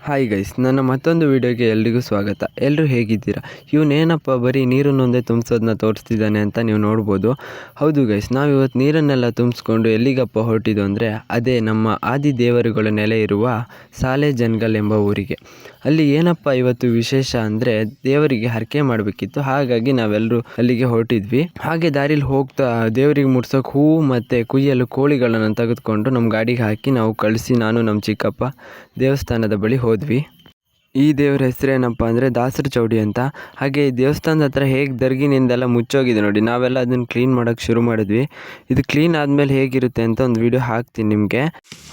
Hi guys, ನನ್ನ ಮತ್ತೊಂದು ವಿಡಿಯೋಗೆ ಎಲ್ರಿಗೂ ಸ್ವಾಗತ. ಎಲ್ಲರೂ ಹೇಗಿದ್ದೀರಾ? ಇವನೇನಪ್ಪ ಬರೀ ನೀರನ್ನೊಂದೇ ತುಂಬಿಸೋದನ್ನ ತೋರಿಸ್ತಿದ್ದಾನೆ ಅಂತ ನೀವು ನೋಡ್ಬೋದು. ಹೌದು ಗೈಸ್, ನಾವು ಇವತ್ತು ನೀರನ್ನೆಲ್ಲ ತುಂಬಿಸ್ಕೊಂಡು ಎಲ್ಲಿಗಪ್ಪ ಹೊರಟಿದ್ದು ಅಂದರೆ ಅದೇ ನಮ್ಮ ಆದಿ ದೇವರುಗಳ ನೆಲೆ ಇರುವ ಸಾಲೆ ಜಂಗಲ್ ಎಂಬ ಊರಿಗೆ. ಅಲ್ಲಿ ಏನಪ್ಪ ಇವತ್ತು ವಿಶೇಷ ಅಂದರೆ ದೇವರಿಗೆ ಹರಕೆ ಮಾಡಬೇಕಿತ್ತು. ಹಾಗಾಗಿ ನಾವೆಲ್ಲರೂ ಅಲ್ಲಿಗೆ ಹೊರಟಿದ್ವಿ. ಹಾಗೆ ದಾರಿಲಿ ಹೋಗ್ತಾ ದೇವರಿಗೆ ಮುಡ್ಸೋಕೆ ಹೂವು ಮತ್ತು ಕುಯ್ಯಲು ಕೋಳಿಗಳನ್ನು ತೆಗೆದುಕೊಂಡು ನಮ್ಮ ಗಾಡಿಗೆ ಹಾಕಿ ನಾವು ಕಳಿಸಿ ನಾನು ನಮ್ಮ ಚಿಕ್ಕಪ್ಪ ದೇವಸ್ಥಾನದ ಬಳಿ ಹೋದ್ವಿ. ಈ ದೇವ್ರ ಹೆಸರೇನಪ್ಪ ಅಂದರೆ ದಾಸರ ಚೌಡಿ ಅಂತ. ಹಾಗೆ ಈ ದೇವಸ್ಥಾನದ ಹತ್ರ ಹೇಗೆ ದರ್ಗಿನಿಂದೆಲ್ಲ ಮುಚ್ಚೋಗಿದೆ ನೋಡಿ, ನಾವೆಲ್ಲ ಅದನ್ನು ಕ್ಲೀನ್ ಮಾಡೋಕ್ಕೆ ಶುರು ಮಾಡಿದ್ವಿ. ಇದು ಕ್ಲೀನ್ ಆದಮೇಲೆ ಹೇಗಿರುತ್ತೆ ಅಂತ ಒಂದು ವಿಡಿಯೋ ಹಾಕ್ತೀನಿ ನಿಮಗೆ.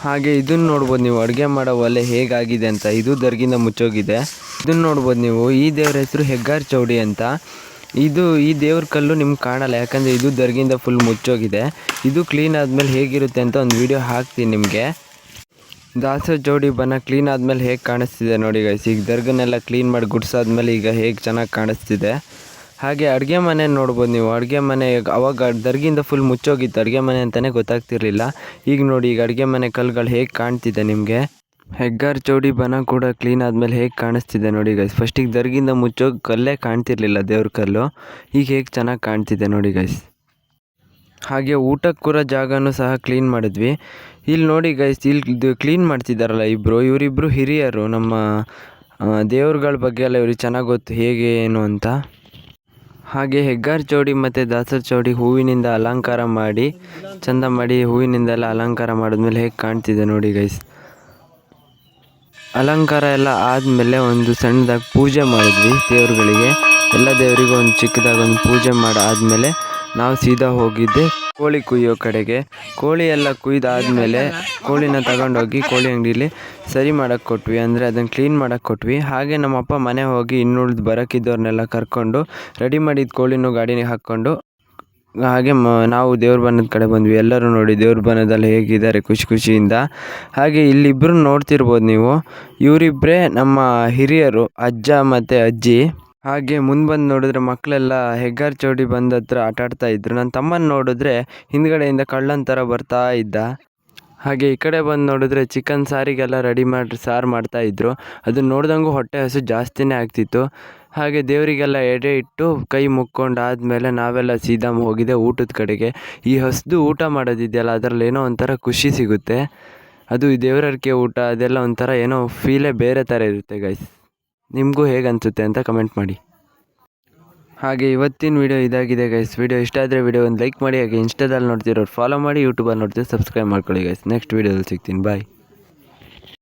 ಹಾಗೆ ಇದನ್ನು ನೋಡ್ಬೋದು ನೀವು, ಅಡುಗೆ ಮಾಡೋ ಒಲೆ ಹೇಗಾಗಿದೆ ಅಂತ. ಇದು ದರ್ಗಿಂದ ಮುಚ್ಚೋಗಿದೆ. ಇದನ್ನು ನೋಡ್ಬೋದು ನೀವು. ಈ ದೇವ್ರ ಹೆಸರು ಹೆಗ್ಗಾರ್ ಚೌಡಿ ಅಂತ. ಈ ದೇವ್ರ ಕಲ್ಲು ನಿಮ್ಗೆ ಕಾಣಲ್ಲ, ಯಾಕಂದರೆ ಇದು ದರ್ಗಿಂದ ಫುಲ್ ಮುಚ್ಚೋಗಿದೆ. ಇದು ಕ್ಲೀನ್ ಆದಮೇಲೆ ಹೇಗಿರುತ್ತೆ ಅಂತ ಒಂದು ವಿಡಿಯೋ ಹಾಕ್ತೀನಿ ನಿಮಗೆ. ದಾಸರ ಚೌಡಿ ಬಣ್ಣ ಕ್ಲೀನ್ ಆದಮೇಲೆ ಹೇಗೆ ಕಾಣಿಸ್ತಿದೆ ನೋಡಿ ಗೈಸ್. ಈಗ ದರ್ಗನ್ನೆಲ್ಲ ಕ್ಲೀನ್ ಮಾಡಿ ಗುಡ್ಸಾದ್ಮೇಲೆ ಈಗ ಹೇಗೆ ಚೆನ್ನಾಗಿ ಕಾಣಿಸ್ತಿದೆ. ಹಾಗೆ ಅಡುಗೆ ಮನೆ ನೋಡ್ಬೋದು ನೀವು. ಅಡುಗೆ ಮನೆ ಅವಾಗ ದರ್ಗಿಂದ ಫುಲ್ ಮುಚ್ಚೋಗಿತ್ತು, ಅಡುಗೆ ಮನೆ ಅಂತಲೇ ಗೊತ್ತಾಗ್ತಿರ್ಲಿಲ್ಲ. ಈಗ ನೋಡಿ, ಈಗ ಅಡುಗೆ ಮನೆ ಕಲ್ಲುಗಳು ಹೇಗೆ ಕಾಣ್ತಿದೆ ನಿಮಗೆ. ಹೆಗ್ಗಾರ್ ಚೌಡಿ ಬಣ್ಣ ಕೂಡ ಕ್ಲೀನ್ ಆದಮೇಲೆ ಹೇಗೆ ಕಾಣಿಸ್ತಿದೆ ನೋಡಿ ಗೈಸ್. ಫಸ್ಟಿಗೆ ದರ್ಗಿಂದ ಮುಚ್ಚೋಗಿ ಕಲ್ಲೇ ಕಾಣ್ತಿರ್ಲಿಲ್ಲ, ದೇವ್ರ ಕಲ್ಲು. ಈಗ ಹೇಗೆ ಚೆನ್ನಾಗಿ ಕಾಣ್ತಿದೆ ನೋಡಿ ಗೈಸ್. ಹಾಗೆ ಊಟಕ್ಕೆ ಕೂರೋ ಜಾಗನೂ ಸಹ ಕ್ಲೀನ್ ಮಾಡಿದ್ವಿ. ಇಲ್ಲಿ ನೋಡಿ ಗೈಸ್, ಇಲ್ಲಿ ಕ್ಲೀನ್ ಮಾಡ್ತಿದ್ದಾರಲ್ಲ ಇವರಿಬ್ಬರು ಹಿರಿಯರು. ನಮ್ಮ ದೇವ್ರುಗಳ ಬಗ್ಗೆ ಎಲ್ಲ ಇವ್ರಿಗೆ ಚೆನ್ನಾಗಿ ಗೊತ್ತು ಹೇಗೆ ಏನು ಅಂತ. ಹಾಗೆ ಹೆಗ್ಗಾರ್ ಚೌಡಿ ಮತ್ತು ದಾಸರ ಚೌಡಿ ಹೂವಿನಿಂದ ಅಲಂಕಾರ ಮಾಡಿ ಚಂದ ಮಾಡಿ ಹೂವಿನಿಂದೆಲ್ಲ ಅಲಂಕಾರ ಮಾಡಿದ್ಮೇಲೆ ಹೇಗೆ ಕಾಣ್ತಿದೆ ನೋಡಿ ಗೈಸ್. ಅಲಂಕಾರ ಎಲ್ಲ ಆದಮೇಲೆ ಒಂದು ಸಣ್ಣದಾಗಿ ಪೂಜೆ ಮಾಡಿದ್ವಿ ದೇವ್ರುಗಳಿಗೆ. ಎಲ್ಲ ದೇವರಿಗೂ ಒಂದು ಚಿಕ್ಕದಾಗಿ ಒಂದು ಪೂಜೆ ಆದಮೇಲೆ ನಾವು ಸೀದಾ ಹೋಗಿದ್ದೆ ಕೋಳಿ ಕುಯ್ಯೋ ಕಡೆಗೆ. ಕೋಳಿ ಎಲ್ಲ ಕುಯ್ದಾದ್ಮೇಲೆ ಕೋಳಿನ ತಗೊಂಡೋಗಿ ಕೋಳಿ ಅಂಗಡಿಲಿ ಸರಿ ಮಾಡೋಕ್ಕೆ ಕೊಟ್ವಿ, ಅಂದರೆ ಅದನ್ನು ಕ್ಲೀನ್ ಮಾಡೋಕ್ಕೆ ಕೊಟ್ವಿ. ಹಾಗೆ ನಮ್ಮಪ್ಪ ಮನೆ ಹೋಗಿ ಇನ್ನುಳಿದು ಬರೋಕ್ಕಿದ್ದವ್ರನ್ನೆಲ್ಲ ಕರ್ಕೊಂಡು ರೆಡಿ ಮಾಡಿದ ಕೋಳಿನೂ ಗಾಡಿಗೆ ಹಾಕ್ಕೊಂಡು ಹಾಗೆ ನಾವು ದೇವ್ರ ಬನದ ಕಡೆ ಬಂದ್ವಿ. ಎಲ್ಲರೂ ನೋಡಿ ದೇವ್ರ ಬನದಲ್ಲಿ ಹೇಗಿದ್ದಾರೆ ಖುಷಿಯಿಂದ. ಹಾಗೆ ಇಲ್ಲಿಬ್ಬರು ನೋಡ್ತಿರ್ಬೋದು ನೀವು, ಇವರಿಬ್ಬರೇ ನಮ್ಮ ಹಿರಿಯರು, ಅಜ್ಜ ಮತ್ತು ಅಜ್ಜಿ. ಹಾಗೆ ಮುಂದೆ ಬಂದು ನೋಡಿದ್ರೆ ಮಕ್ಕಳೆಲ್ಲ ಹೆಗ್ಗಾರ್ ಚೌಡಿ ಬಂದ ಹತ್ರ ಆಟಾಡ್ತಾ ಇದ್ರು. ನನ್ನ ತಮ್ಮನ ನೋಡಿದ್ರೆ ಹಿಂದ್ಗಡೆಯಿಂದ ಕಳ್ಳನ ಥರ ಬರ್ತಾ ಇದ್ದ. ಹಾಗೆ ಈ ಕಡೆ ಬಂದು ನೋಡಿದ್ರೆ ಚಿಕನ್ ಸಾರಿಗೆಲ್ಲ ರೆಡಿ ಮಾಡಿ ಸಾರು ಮಾಡ್ತಾಯಿದ್ರು. ಅದನ್ನು ನೋಡ್ದಂಗೂ ಹೊಟ್ಟೆ ಹಸು ಜಾಸ್ತಿನೇ ಆಗ್ತಿತ್ತು. ಹಾಗೆ ದೇವರಿಗೆಲ್ಲ ಎಡೆ ಇಟ್ಟು ಕೈ ಮುಕ್ಕೊಂಡಾದ್ಮೇಲೆ ನಾವೆಲ್ಲ ಸೀದಾ ಹೋಗಿದೆ ಊಟದ ಕಡೆಗೆ. ಈ ಹಸ್ದು ಊಟ ಮಾಡೋದಿದೆಯಲ್ಲ, ಅದರಲ್ಲಿ ಏನೋ ಒಂಥರ ಖುಷಿ ಸಿಗುತ್ತೆ. ಅದು ಈ ದೇವರರ್ಕೆ ಊಟ, ಅದೆಲ್ಲ ಒಂಥರ ಏನೋ ಫೀಲೇ ಬೇರೆ ಥರ ಇರುತ್ತೆ ಗೈಸ್. ನಿಮಗೂ ಹೇಗೆ ಅನಿಸುತ್ತೆ ಅಂತ ಕಮೆಂಟ್ ಮಾಡಿ. ಹಾಗೆ ಇವತ್ತಿನ ವಿಡಿಯೋ ಇದಾಗಿದೆ ಗೈಸ್. ವಿಡಿಯೋ ಇಷ್ಟ ಆದರೆ ವಿಡಿಯೋ ಒಂದು ಲೈಕ್ ಮಾಡಿ. ಹಾಗೆ ಇನ್ಸ್ಟಾದಲ್ಲಿ ನೋಡ್ತಿರೋರು ಫಾಲೋ ಮಾಡಿ, ಯೂಟ್ಯೂಬಲ್ಲಿ ನೋಡ್ತಿರೋ ಸಬ್ಸ್ಕ್ರೈಬ್ ಮಾಡ್ಕೊಳ್ಳಿ ಗೈಸ್. ನೆಕ್ಸ್ಟ್ ವಿಡಿಯೋದಲ್ಲಿ ಸಿಗ್ತೀನಿ. ಬಾಯ್.